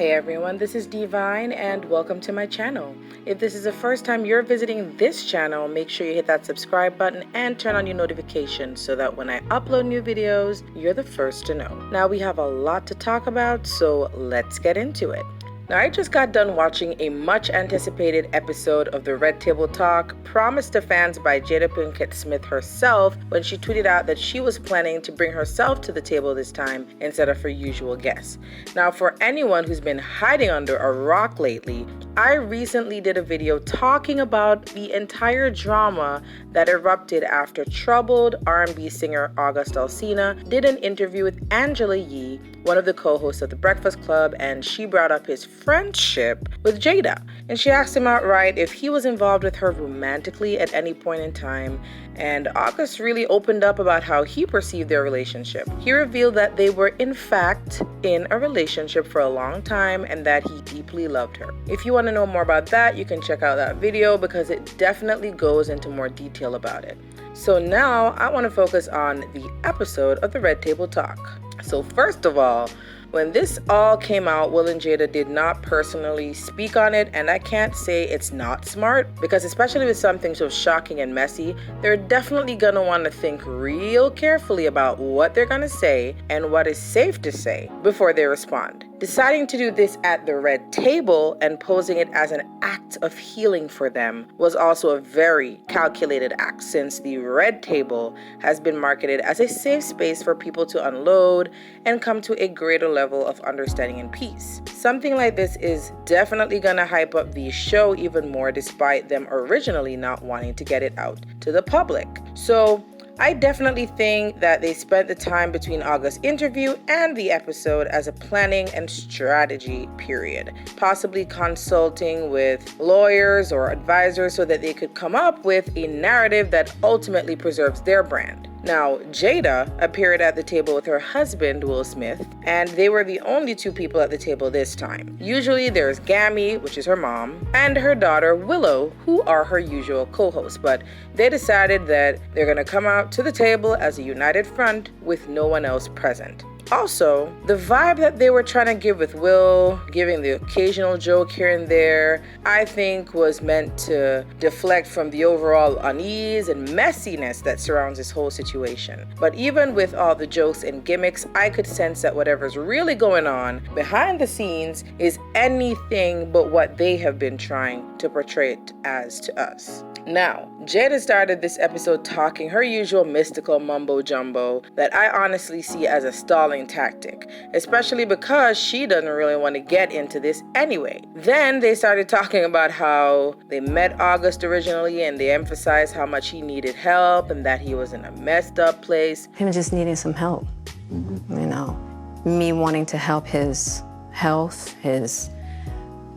Hey everyone, this is D-Vyne and welcome to my channel. If this is the first time you're visiting this channel, make sure you hit that subscribe button and turn on your notifications so that when I upload new videos, you're the first to know. Now we have a lot to talk about, so let's get into it. Now, I just got done watching a much anticipated episode of the Red Table Talk promised to fans by Jada Pinkett-Smith herself when she tweeted out that she was planning to bring herself to the table this time instead of her usual guests. Now, for anyone who's been hiding under a rock lately, I recently did a video talking about the entire drama that erupted after troubled R&B singer August Alsina did an interview with Angela Yee, one of the co-hosts of The Breakfast Club, and she brought up his friendship with Jada. And she asked him outright if he was involved with her romantically at any point in time, and August really opened up about how he perceived their relationship. He revealed that they were in fact in a relationship for a long time and that he deeply loved her. If you want to know more about that, you can check out that video because it definitely goes into more detail about it. So now I want to focus on the episode of the Red Table Talk. So first of all, when this all came out, Will and Jada did not personally speak on it, and I can't say it's not smart, because especially with something so shocking and messy, they're definitely gonna want to think real carefully about what they're gonna say and what is safe to say before they respond. Deciding to do this at the Red Table and posing it as an act of healing for them was also a very calculated act, since the Red Table has been marketed as a safe space for people to unload and come to a greater level of understanding and peace. Something like this is definitely gonna hype up the show even more, despite them originally not wanting to get it out to the public. So I definitely think that they spent the time between August's interview and the episode as a planning and strategy period, possibly consulting with lawyers or advisors so that they could come up with a narrative that ultimately preserves their brand. Now, Jada appeared at the table with her husband, Will Smith, and they were the only two people at the table this time. Usually there's Gammy, which is her mom, and her daughter, Willow, who are her usual co-hosts, but they decided that they're gonna come out to the table as a united front with no one else present. Also, the vibe that they were trying to give with Will, giving the occasional joke here and there, I think was meant to deflect from the overall unease and messiness that surrounds this whole situation. But even with all the jokes and gimmicks, I could sense that whatever's really going on behind the scenes is anything but what they have been trying to portray it as to us. Now, Jada started this episode talking her usual mystical mumbo jumbo that I honestly see as a stalling tactic, especially because she doesn't really want to get into this anyway. Then they started talking about how they met August originally and they emphasized how much he needed help and that he was in a messed up place. Him just needing some help, you know, me wanting to help his health, his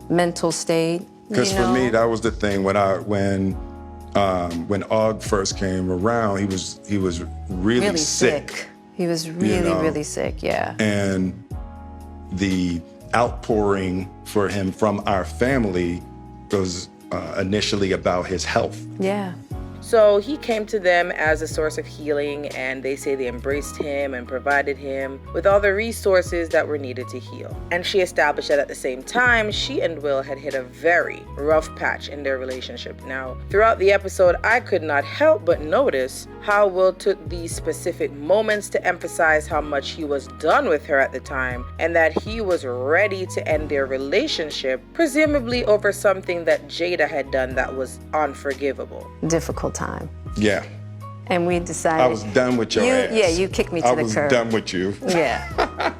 mental state. Because for me, that was the thing when Aug first came around, he was really sick. He was really sick, yeah. And the outpouring for him from our family was initially about his health. Yeah. So he came to them as a source of healing, and they say they embraced him and provided him with all the resources that were needed to heal. And she established that at the same time, she and Will had hit a very rough patch in their relationship. Now, throughout the episode, I could not help but notice how Will took these specific moments to emphasize how much he was done with her at the time and that he was ready to end their relationship, presumably over something that Jada had done that was unforgivable. Difficult time. Yeah. And we decided... I was done with your ass. Yeah, you kicked me to the curb. I was done with you. Yeah.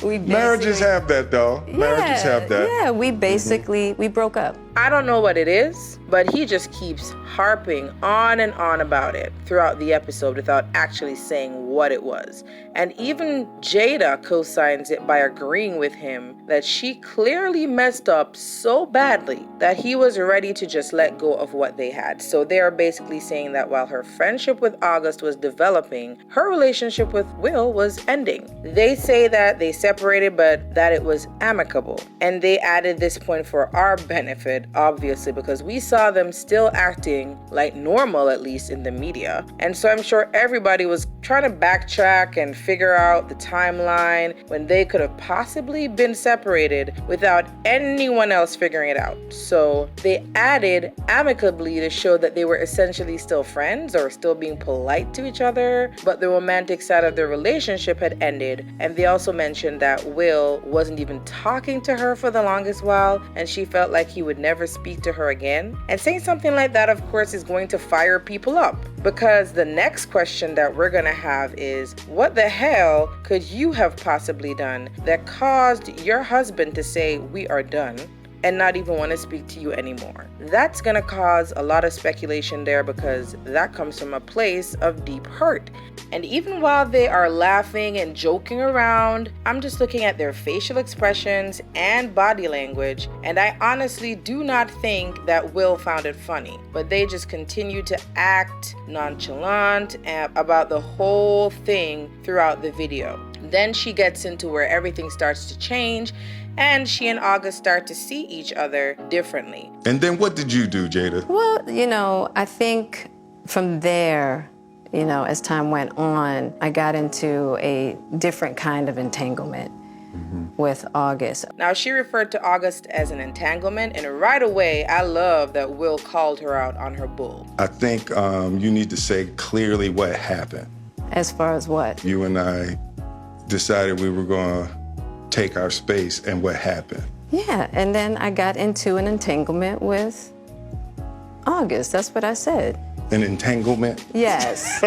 Marriages have that, though. Marriages have that. Yeah, we basically, we broke up. I don't know what it is, but he just keeps harping on and on about it throughout the episode without actually saying what it was. And even Jada co-signs it by agreeing with him that she clearly messed up so badly that he was ready to just let go of what they had. So they are basically saying that while her friendship with August was developing, her relationship with Will was ending. They say that they separated, but that it was amicable. And they added this point for our benefit it, obviously, because we saw them still acting like normal, at least in the media. And so I'm sure everybody was trying to backtrack and figure out the timeline when they could have possibly been separated without anyone else figuring it out. So they added amicably to show that they were essentially still friends or still being polite to each other, but the romantic side of their relationship had ended. And they also mentioned that Will wasn't even talking to her for the longest while, and she felt like he would never speak to her again. And saying something like that, of course, is going to fire people up, because the next question that we're going to have is, what the hell could you have possibly done that caused your husband to say, "We are done," and not even want to speak to you anymore? That's going to cause a lot of speculation there, because that comes from a place of deep hurt. And even while they are laughing and joking around, I'm just looking at their facial expressions and body language, and I honestly do not think that Will found it funny, but they just continue to act nonchalant about the whole thing throughout the video. Then she gets into where everything starts to change, and she and August start to see each other differently. And then what did you do, Jada? Well, I think from there, as time went on, I got into a different kind of entanglement with August. Now, she referred to August as an entanglement, and right away, I love that Will called her out on her bull. I think you need to say clearly what happened. As far as what? You and I decided we were going to take our space, and what happened? Yeah, and then I got into an entanglement with August. That's what I said. An entanglement? Yes.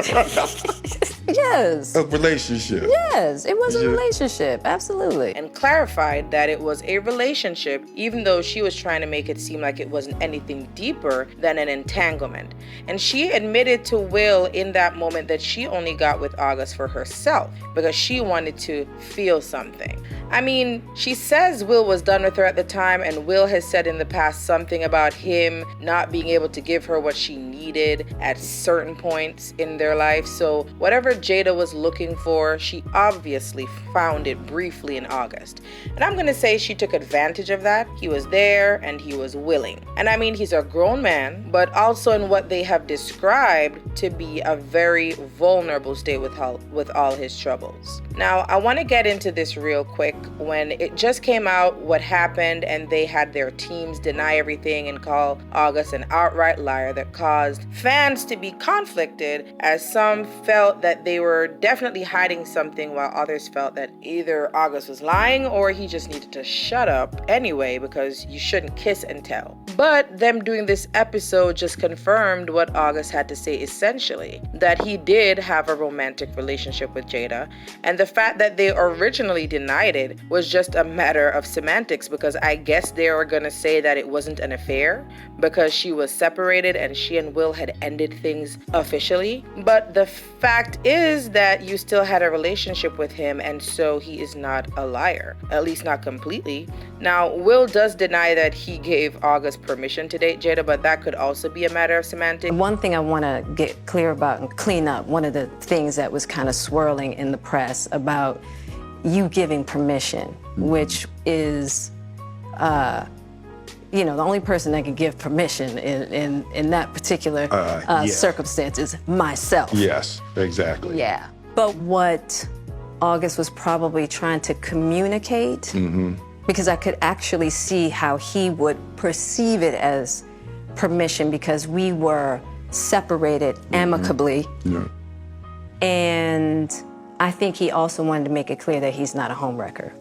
Yes. A relationship? Yes, it was a relationship, absolutely. And clarified that it was a relationship, even though she was trying to make it seem like it wasn't anything deeper than an entanglement. And she admitted to Will in that moment that she only got with August for herself, because she wanted to feel something. I mean, she says Will was done with her at the time, and Will has said in the past something about him not being able to give her what she needed at certain points in their life. So whatever Jada was looking for, she obviously found it briefly in August. And I'm gonna say she took advantage of that. He was there and he was willing. And I mean, he's a grown man, but also in what they have described to be a very vulnerable state with all his troubles. Now, I want to get into this real quick. When it just came out what happened, and they had their teams deny everything and call August an outright liar, that caused fans to be conflicted, as some felt that they were definitely hiding something, while others felt that either August was lying or he just needed to shut up anyway, because you shouldn't kiss and tell. But them doing this episode just confirmed what August had to say, essentially, that he did have a romantic relationship with Jada, and the fact that they originally denied it was just a matter of semantics, because I guess they were gonna say that it wasn't an affair because she was separated and she and Will had ended things officially. But the fact is that you still had a relationship with him, and so he is not a liar, at least not completely. Now, Will does deny that he gave August permission to date Jada, but that could also be a matter of semantics. One thing I want to get clear about and clean up, one of the things that was kind of swirling in the press about you giving permission, which is, the only person that can give permission in that particular circumstance is myself. Yes, exactly. Yeah. But what August was probably trying to communicate, because I could actually see how he would perceive it as permission, because we were separated amicably. Yeah. And I think he also wanted to make it clear that he's not a homewrecker,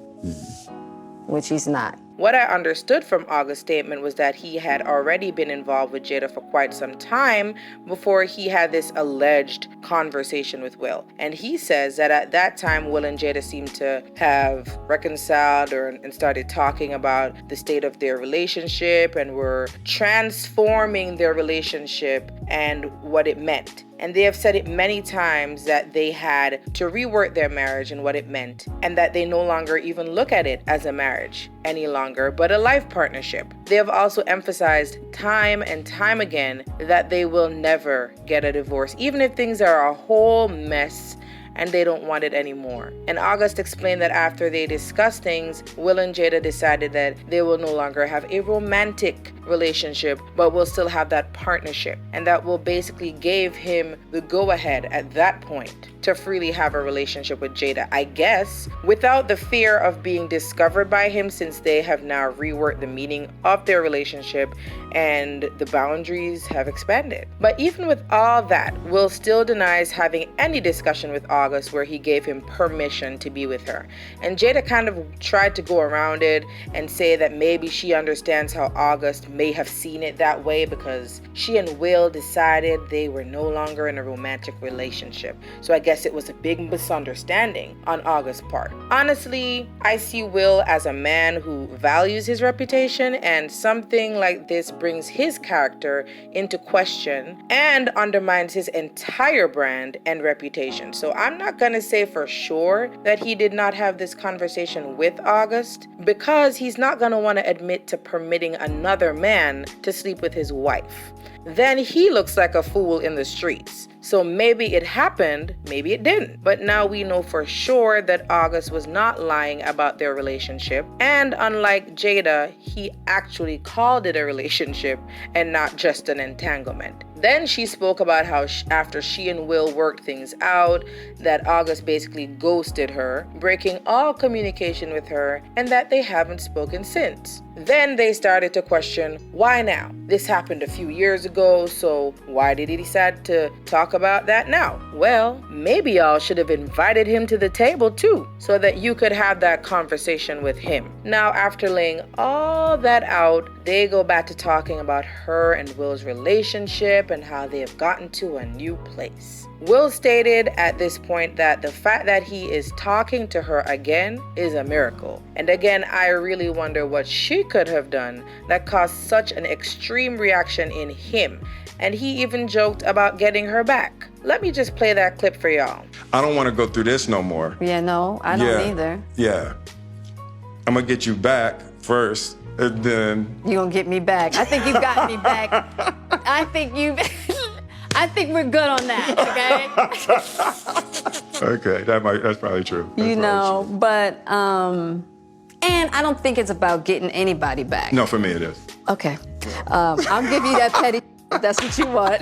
which he's not. What I understood from August's statement was that he had already been involved with Jada for quite some time before he had this alleged conversation with Will. And he says that at that time, Will and Jada seemed to have reconciled and started talking about the state of their relationship, and were transforming their relationship and what it meant. And they have said it many times that they had to rework their marriage and what it meant, and that they no longer even look at it as a marriage any longer, but a life partnership. They have also emphasized time and time again that they will never get a divorce, even if things are a whole mess and they don't want it anymore. And August explained that after they discussed things, Will and Jada decided that they will no longer have a romantic relationship, but will still have that partnership. And that will basically give him the go-ahead at that point to freely have a relationship with Jada, I guess, without the fear of being discovered by him, since they have now reworked the meaning of their relationship and the boundaries have expanded. But even with all that, Will still denies having any discussion with August where he gave him permission to be with her. And Jada kind of tried to go around it and say that maybe she understands how August may have seen it that way because she and Will decided they were no longer in a romantic relationship. So I guess it was a big misunderstanding on August's part. Honestly, I see Will as a man who values his reputation, and something like this brings his character into question and undermines his entire brand and reputation. So I'm not gonna say for sure that he did not have this conversation with August, because he's not gonna want to admit to permitting another man to sleep with his wife. Then he looks like a fool in the streets. So maybe it happened, maybe it didn't. But now we know for sure that August was not lying about their relationship. And unlike Jada, he actually called it a relationship and not just an entanglement. Then she spoke about how after she and Will worked things out, that August basically ghosted her, breaking all communication with her, and that they haven't spoken since. Then they started to question, why now? This happened a few years ago, so why did he decide to talk about that now? Well, maybe y'all should have invited him to the table too, so that you could have that conversation with him. Now, after laying all that out, they go back to talking about her and Will's relationship and how they have gotten to a new place. Will stated at this point that the fact that he is talking to her again is a miracle. And again, I really wonder what she could have done that caused such an extreme reaction in him. And he even joked about getting her back. Let me just play that clip for y'all. I don't want to go through this no more. Yeah, no, I don't either. Yeah. I'm going to get you back first, and then... You gonna get me back. I think you got me back. I think we're good on that, okay? Okay, that's probably true. But, and I don't think it's about getting anybody back. No, for me it is. Okay. I'll give you that petty if that's what you want.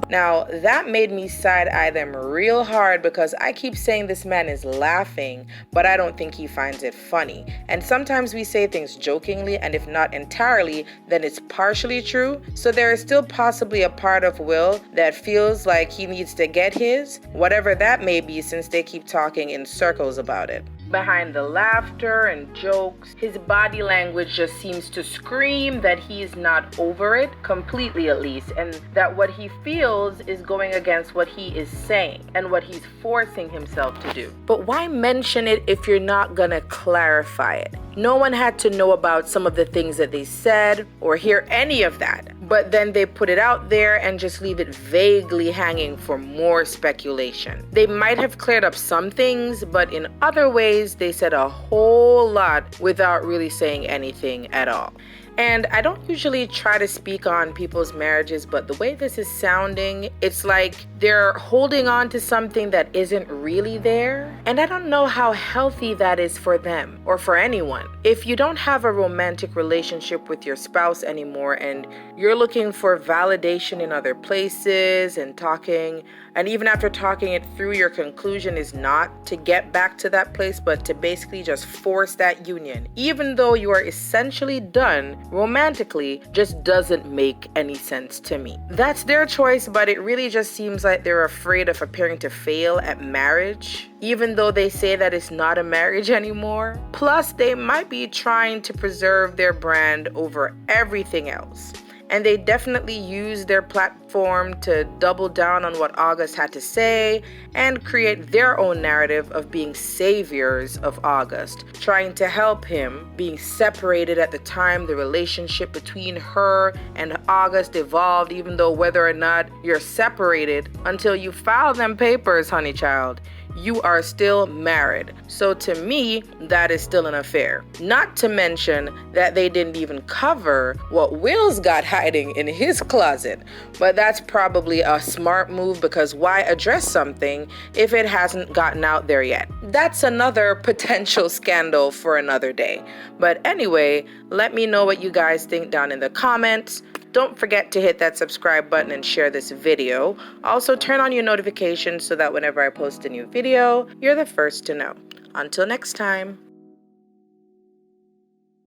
Now, that made me side-eye them real hard, because I keep saying this man is laughing, but I don't think he finds it funny. And sometimes we say things jokingly, and if not entirely, then it's partially true. So there is still possibly a part of Will that feels like he needs to get his, whatever that may be, since they keep talking in circles about it. Behind the laughter and jokes, his body language just seems to scream that he's not over it, completely at least, and that what he feels is going against what he is saying and what he's forcing himself to do. But why mention it if you're not gonna clarify it? No one had to know about some of the things that they said or hear any of that. But then they put it out there and just leave it vaguely hanging for more speculation. They might have cleared up some things, but in other ways, they said a whole lot without really saying anything at all. And I don't usually try to speak on people's marriages, but the way this is sounding, it's like they're holding on to something that isn't really there. And I don't know how healthy that is for them or for anyone. If you don't have a romantic relationship with your spouse anymore and you're looking for validation in other places and talking, and even after talking it through, your conclusion is not to get back to that place, but to basically just force that union, even though you are essentially done romantically, just doesn't make any sense to me. That's their choice, but it really just seems like they're afraid of appearing to fail at marriage, even though they say that it's not a marriage anymore. Plus, they might be trying to preserve their brand over everything else. And they definitely used their platform to double down on what August had to say and create their own narrative of being saviors of August, trying to help him, being separated at the time the relationship between her and August evolved, even though whether or not you're separated, until you file them papers, honey child, you are still married. So to me, that is still an affair. Not to mention that they didn't even cover what Will's got hiding in his closet. But that's probably a smart move, because why address something if it hasn't gotten out there yet? That's another potential scandal for another day. But anyway, let me know what you guys think down in the comments. Don't forget to hit that subscribe button and share this video. Also, turn on your notifications so that whenever I post a new video, you're the first to know. Until next time.